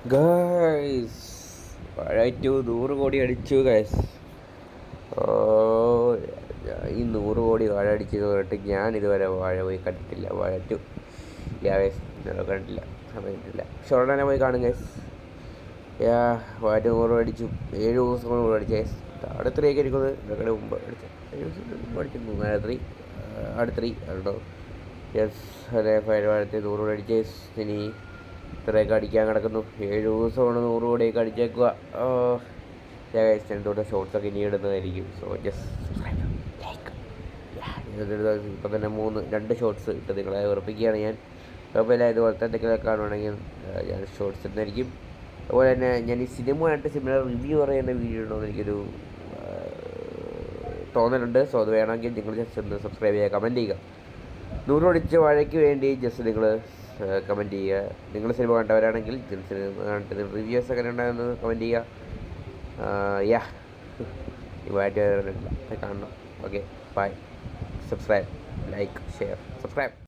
Guys വാഴ 2 100 കോടി അടിച്ചു ഗൈസ്. ഓ, ഈ 100 കോടി വാഴ അടിച്ചത് പറഞ്ഞിട്ട് ഞാൻ ഇതുവരെ വാഴ പോയി കണ്ടിട്ടില്ല. വാഴ 2 ഇല്ല ഗൈസ്, കണ്ടിട്ടില്ല, സമയത്തില്ല. പക്ഷെ ഉടനെ പോയി കാണും ഗൈസ്. വാഴ 100 അടിച്ചു, 7 ദിവസം കൊണ്ട് അടിച്ചു ഗൈസ്. അടുത്തൊക്കെ ഇരിക്കുന്നത് ഇതൊക്കെ മുമ്പ് അടിച്ചു, 7 ദിവസം മുമ്പ് അടിച്ചു. അടുത്തൊരു കേട്ടോ. യെസ്, അതെ, വാഴത്തെ 100 കോടി അടിച്ചു ഗൈസ്. ഇനി ഇത്രയൊക്കെ അടിക്കാൻ കിടക്കുന്നു. 7 ദിവസമാണ് 100 കോടിയൊക്കെ അടിച്ചേക്കുക. എന്തുകൊണ്ട് ഷോർട്സൊക്കെ ഇനി ഇടുന്നതായിരിക്കും. സോ ജസ്റ്റ് ലൈക്ക് ഇപ്പം തന്നെ 2 ഷോർട്സ് ഇട്ട് നിങ്ങളെ ഉറപ്പിക്കുകയാണ് ഞാൻ. കുഴപ്പമില്ല, ഇതുപോലത്തെ എന്തെങ്കിലും കാണുവാണെങ്കിൽ ഞാൻ ഷോർട്സ് ഇടുന്നതായിരിക്കും. അതുപോലെ തന്നെ ഞാൻ ഈ സിനിമയായിട്ട് സിമിലർ റിവ്യൂ പറയുന്ന വീഡിയോ ഉണ്ടോ എന്ന് എനിക്കൊരു തോന്നലുണ്ട്. സോ അത് വേണമെങ്കിൽ നിങ്ങൾ ജസ്റ്റ് ഒന്ന് സബ്സ്ക്രൈബ് ചെയ്യുക, കമൻറ്റ് ചെയ്യുക. 100 അടിച്ച വാഴയ്ക്ക് വേണ്ടി ജസ്റ്റ് നിങ്ങൾ കമൻറ്റ് ചെയ്യുക. നിങ്ങൾ സിനിമ കണ്ടവരാണെങ്കിൽ സിനിമ കണ്ടിട്ട് റിവ്യൂസ് ഒക്കെ ഉണ്ടാകുന്ന കമൻറ്റ് ചെയ്യുക. ഈ വായിട്ട് കാണണം. Okay, bye. Subscribe, like, share, subscribe.